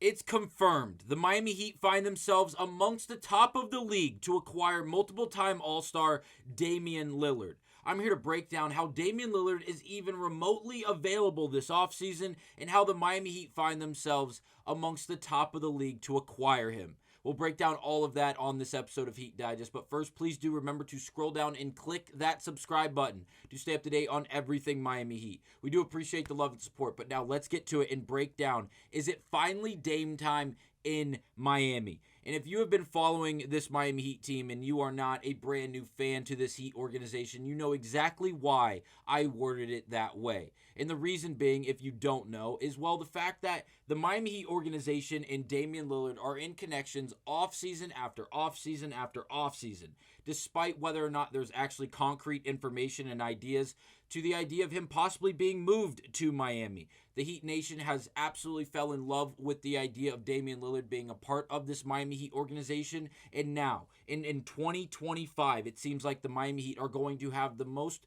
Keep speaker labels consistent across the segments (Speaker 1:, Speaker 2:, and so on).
Speaker 1: It's confirmed. The Miami Heat find themselves amongst the top of the league to acquire multiple-time All-Star Damian Lillard. I'm here to break down how Damian Lillard is even remotely available this offseason and how the Miami Heat find themselves amongst the top of the league to acquire him. We'll break down all of that on this episode of Heat Digest, but first, please do remember to scroll down and click that subscribe button to stay up to date on everything Miami Heat. We do appreciate the love and support, but now let's get to it and break down. Is it finally Dame time in Miami? And if you have been following this Miami Heat team and you are not a brand new fan to this Heat organization, you know exactly why I worded it that way. And the reason being, if you don't know, is, well, the fact that the Miami Heat organization and Damian Lillard are in connections offseason after offseason after offseason, despite whether or not there's actually concrete information and ideas to the idea of him possibly being moved to Miami. The Heat Nation has absolutely fell in love with the idea of Damian Lillard being a part of this Miami Heat organization. And now, in 2025, it seems like the Miami Heat are going to have the most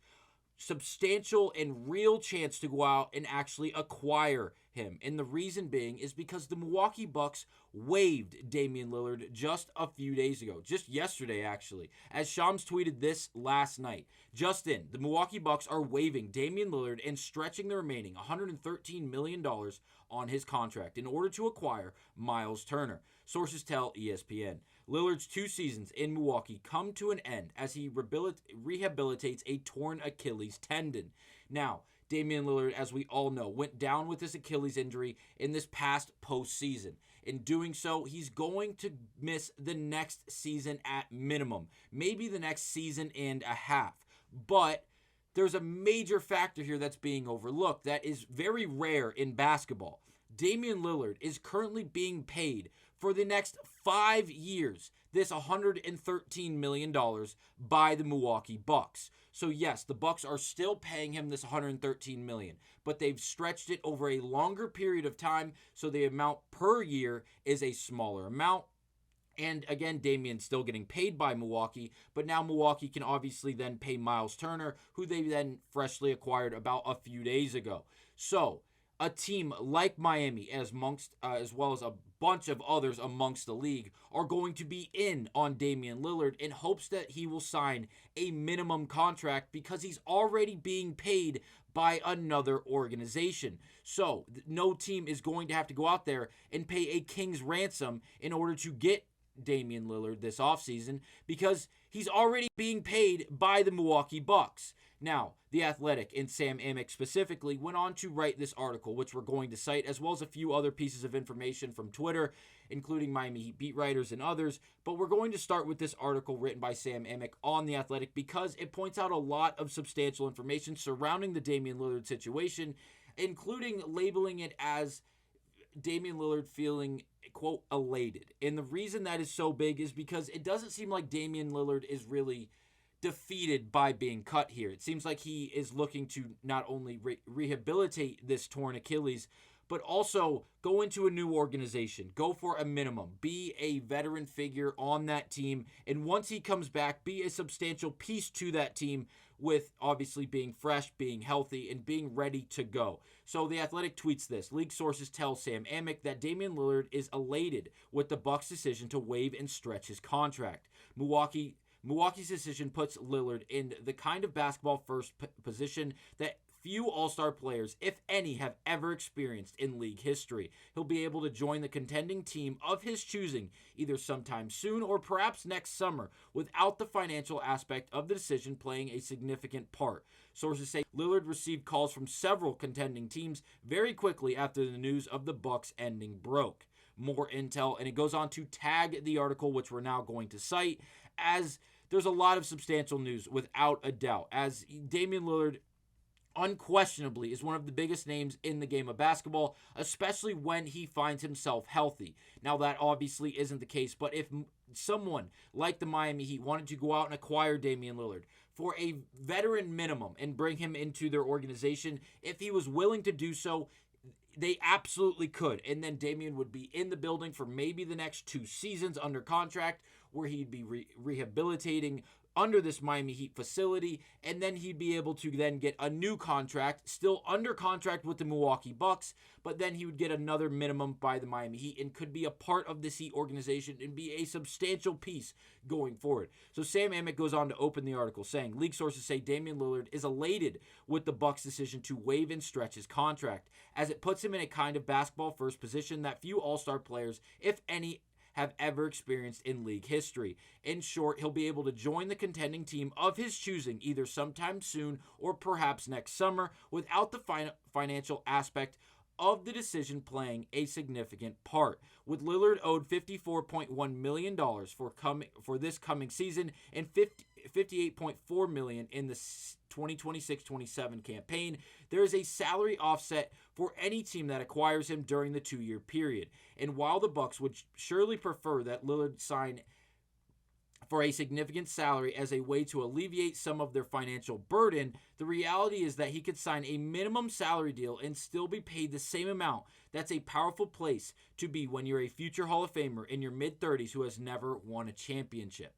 Speaker 1: substantial and real chance to go out and actually acquire him. And the reason being is because the Milwaukee Bucks waived Damian Lillard just a few days ago, just yesterday actually, as Shams tweeted this last night. Just in, the Milwaukee Bucks are waiving Damian Lillard and stretching the remaining $113 million on his contract in order to acquire Miles Turner. Sources tell ESPN. Lillard's 2 seasons in Milwaukee come to an end as he rehabilitates a torn Achilles tendon. Now, Damian Lillard, as we all know, went down with his Achilles injury in this past postseason. In doing so, he's going to miss the next season at minimum, maybe the next season and a half. But there's a major factor here that's being overlooked that is very rare in basketball. Damian Lillard is currently being paid for the next 5 years, this $113 million by the Milwaukee Bucks. So yes, the Bucks are still paying him this $113 million, but they've stretched it over a longer period of time, so the amount per year is a smaller amount. And again, Damian's still getting paid by Milwaukee, but now Milwaukee can obviously then pay Miles Turner, who they then freshly acquired about a few days ago. So a team like Miami, as well as a bunch of others amongst the league, are going to be in on Damian Lillard in hopes that he will sign a minimum contract because he's already being paid by another organization. So no team is going to have to go out there and pay a king's ransom in order to get Damian Lillard this offseason because he's already being paid by the Milwaukee Bucks. Now, The Athletic and Sam Amick specifically went on to write this article, which we're going to cite, as well as a few other pieces of information from Twitter, including Miami Heat beat writers and others. But we're going to start with this article written by Sam Amick on The Athletic because it points out a lot of substantial information surrounding the Damian Lillard situation, including labeling it as Damian Lillard feeling, quote, elated. And the reason that is so big is because it doesn't seem like Damian Lillard is really defeated by being cut here. It seems like he is looking to not only rehabilitate this torn Achilles, but also go into a new organization, go for a minimum, be a veteran figure on that team, and once he comes back, be a substantial piece to that team with obviously being fresh, being healthy, and being ready to go. So The Athletic tweets this. League sources tell Sam Amick that Damian Lillard is elated with the Bucks' decision to waive and stretch his contract. Milwaukee's decision puts Lillard in the kind of basketball first position that few all-star players, if any, have ever experienced in league history. He'll be able to join the contending team of his choosing either sometime soon or perhaps next summer without the financial aspect of the decision playing a significant part. Sources say Lillard received calls from several contending teams very quickly after the news of the Bucks ending broke. More intel, and it goes on to tag the article, which we're now going to cite, as there's a lot of substantial news without a doubt, as Damian Lillard unquestionably is one of the biggest names in the game of basketball, especially when he finds himself healthy. Now, that obviously isn't the case, but if someone like the Miami Heat wanted to go out and acquire Damian Lillard for a veteran minimum and bring him into their organization, if he was willing to do so, they absolutely could. And then Damian would be in the building for maybe the next 2 seasons under contract, where he'd be rehabilitating under this Miami Heat facility, and then he'd be able to then get a new contract, still under contract with the Milwaukee Bucks, but then he would get another minimum by the Miami Heat and could be a part of this Heat organization and be a substantial piece going forward. So Sam Amick goes on to open the article saying, league sources say Damian Lillard is elated with the Bucks' decision to waive and stretch his contract, as it puts him in a kind of basketball-first position that few all-star players, if any, have ever experienced in league history. In short, he'll be able to join the contending team of his choosing either sometime soon or perhaps next summer without the financial aspect of the decision playing a significant part. With Lillard owed $54.1 million for this coming season and $58.4 million in the 2026-27 campaign, there is a salary offset for any team that acquires him during the 2-year period. And while the Bucks would surely prefer that Lillard sign for a significant salary as a way to alleviate some of their financial burden, the reality is that he could sign a minimum salary deal and still be paid the same amount. That's a powerful place to be when you're a future Hall of Famer in your mid-30s who has never won a championship.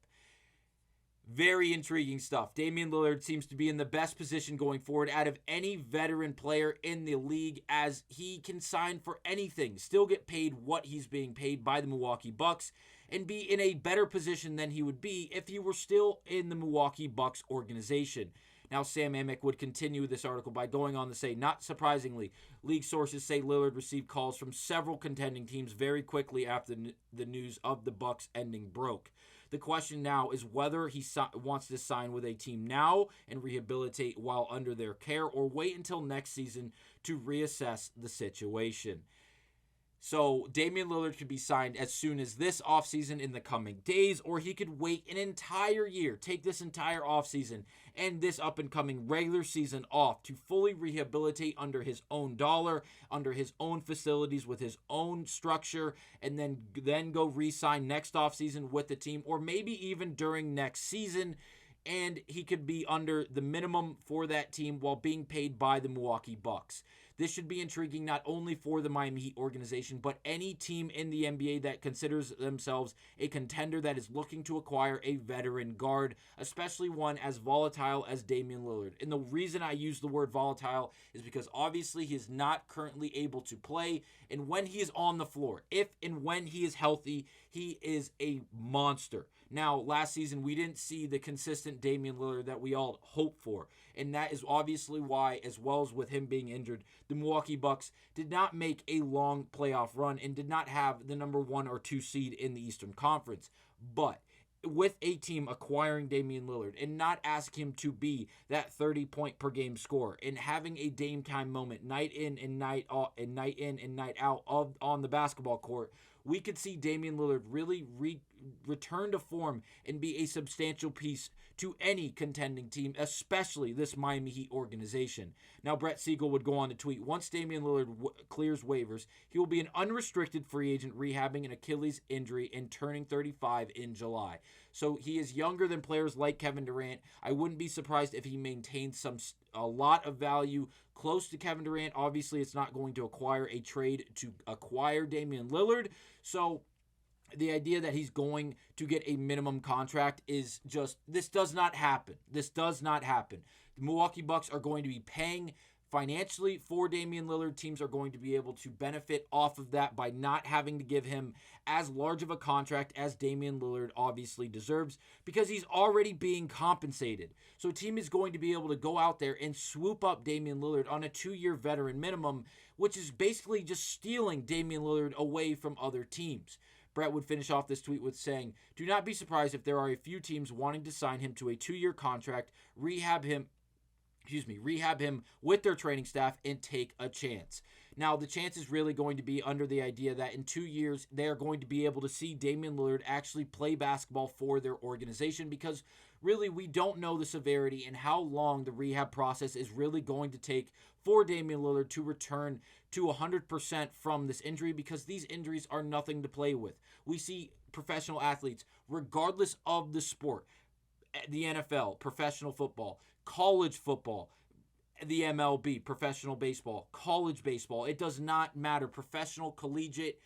Speaker 1: Very intriguing stuff. Damian Lillard seems to be in the best position going forward out of any veteran player in the league, as he can sign for anything, still get paid what he's being paid by the Milwaukee Bucks, and be in a better position than he would be if he were still in the Milwaukee Bucks organization. Now, Sam Amick would continue this article by going on to say, not surprisingly, league sources say Lillard received calls from several contending teams very quickly after the news of the Bucks ending broke. The question now is whether he wants to sign with a team now and rehabilitate while under their care, or wait until next season to reassess the situation. So Damian Lillard could be signed as soon as this offseason in the coming days, or he could wait an entire year, take this entire offseason and this up-and-coming regular season off to fully rehabilitate under his own dollar, under his own facilities, with his own structure, and then go re-sign next offseason with the team, or maybe even during next season, and he could be under the minimum for that team while being paid by the Milwaukee Bucks. This should be intriguing not only for the Miami Heat organization, but any team in the NBA that considers themselves a contender that is looking to acquire a veteran guard, especially one as volatile as Damian Lillard. And the reason I use the word volatile is because obviously he is not currently able to play, and when he is on the floor, if and when he is healthy, he is a monster. Now, last season, we didn't see the consistent Damian Lillard that we all hope for, and that is obviously why, as well as with him being injured, the Milwaukee Bucks did not make a long playoff run and did not have the number 1 or 2 seed in the Eastern Conference. But with a team acquiring Damian Lillard and not asking him to be that 30-point-per-game scorer and having a Dame time moment night in and night out on the basketball court, we could see Damian Lillard really return to form and be a substantial piece to any contending team, especially this Miami Heat organization. Now, Brett Siegel would go on to tweet, once Damian Lillard clears waivers, he will be an unrestricted free agent rehabbing an Achilles injury and turning 35 in July. So he is younger than players like Kevin Durant. I wouldn't be surprised if he maintains a lot of value close to Kevin Durant. Obviously, it's not going to acquire a trade to acquire Damian Lillard. So the idea that he's going to get a minimum contract is just, this does not happen. This does not happen. The Milwaukee Bucks are going to be paying financially for Damian Lillard. Teams are going to be able to benefit off of that by not having to give him as large of a contract as Damian Lillard obviously deserves, because he's already being compensated. So a team is going to be able to go out there and swoop up Damian Lillard on a 2-year veteran minimum, which is basically just stealing Damian Lillard away from other teams. Brett would finish off this tweet with saying, do not be surprised if there are a few teams wanting to sign him to a 2-year contract, rehab him with their training staff, and take a chance. Now, the chance is really going to be under the idea that in 2 years, they are going to be able to see Damian Lillard actually play basketball for their organization, because really we don't know the severity and how long the rehab process is really going to take for Damian Lillard to return to 100% from this injury, because these injuries are nothing to play with. We see professional athletes, regardless of the sport, the NFL, professional football, college football, the MLB, professional baseball, college baseball, it does not matter, professional, collegiate,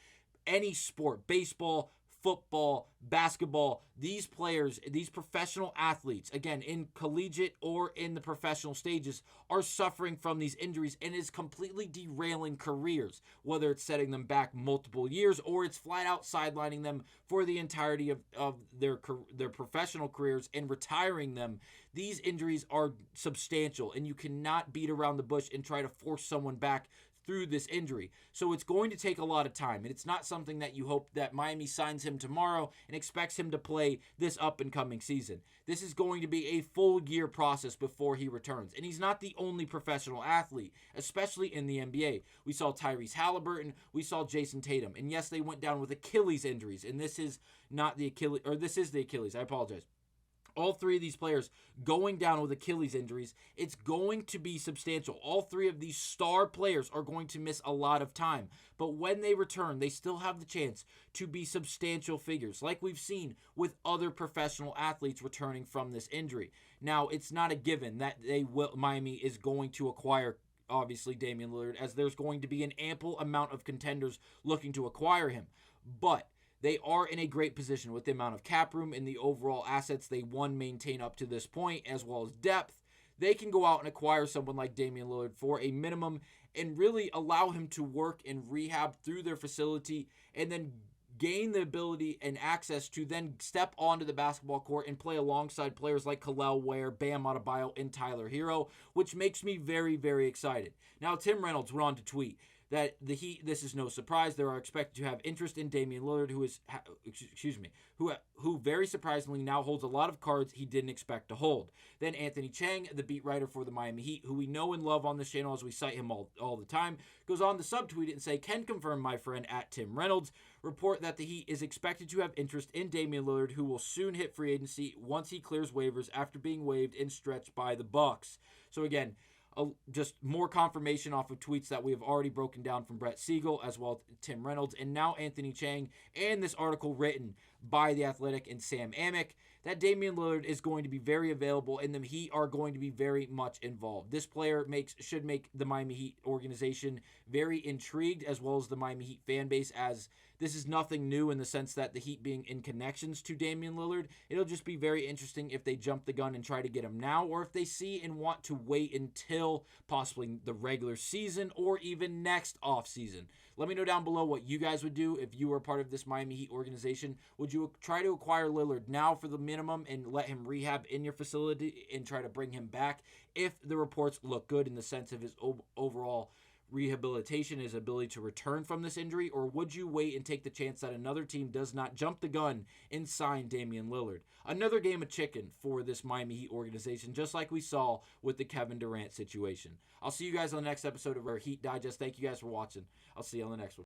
Speaker 1: any sport, baseball, football, basketball, these players, these professional athletes, again, in collegiate or in the professional stages, are suffering from these injuries and is completely derailing careers, whether it's setting them back multiple years or it's flat out sidelining them for the entirety of their professional careers and retiring them. These injuries are substantial, and you cannot beat around the bush and try to force someone back through this injury. So it's going to take a lot of time, and it's not something that you hope that Miami signs him tomorrow and expects him to play this up and coming season. This is going to be a full year process before he returns, and he's not the only professional athlete, especially in the NBA. We saw Tyrese Halliburton, we saw Jason Tatum, and yes, they went down with Achilles injuries, and this is not the Achilles, or this is the Achilles, I apologize. All three of these players going down with Achilles injuries, it's going to be substantial. All three of these star players are going to miss a lot of time. But when they return, they still have the chance to be substantial figures, like we've seen with other professional athletes returning from this injury. Now, it's not a given that Miami is going to acquire, obviously, Damian Lillard, as there's going to be an ample amount of contenders looking to acquire him. But they are in a great position with the amount of cap room and the overall assets they maintain up to this point, as well as depth. They can go out and acquire someone like Damian Lillard for a minimum and really allow him to work and rehab through their facility and then gain the ability and access to then step onto the basketball court and play alongside players like Kel'el Ware, Bam Adebayo, and Tyler Hero, which makes me very, very excited. Now, Tim Reynolds went on to tweet that the Heat, this is no surprise, they are expected to have interest in Damian Lillard, who very surprisingly now holds a lot of cards he didn't expect to hold. Then Anthony Chang, the beat writer for the Miami Heat, who we know and love on this channel as we cite him all the time, goes on to subtweet it and say, "Can confirm, my friend at Tim Reynolds, report that the Heat is expected to have interest in Damian Lillard, who will soon hit free agency once he clears waivers after being waived and stretched by the Bucks." So again, just more confirmation off of tweets that we have already broken down from Brett Siegel as well as Tim Reynolds and now Anthony Chang, and this article written by The Athletic and Sam Amick, that Damian Lillard is going to be very available and the Heat are going to be very much involved. This player should make the Miami Heat organization very intrigued, as well as the Miami Heat fan base, as this is nothing new in the sense that the Heat being in connections to Damian Lillard. It'll just be very interesting if they jump the gun and try to get him now, or if they see and want to wait until possibly the regular season or even next offseason. Let me know down below what you guys would do if you were part of this Miami Heat organization. Would you try to acquire Lillard now for the minimum and let him rehab in your facility and try to bring him back if the reports look good in the sense of his overall rehabilitation, his ability to return from this injury? Or would you wait and take the chance that another team does not jump the gun and sign Damian Lillard? Another game of chicken for this Miami Heat organization, just like we saw with the Kevin Durant situation. I'll see you guys on the next episode of our Heat Digest. Thank you guys for watching. I'll see you on the next one.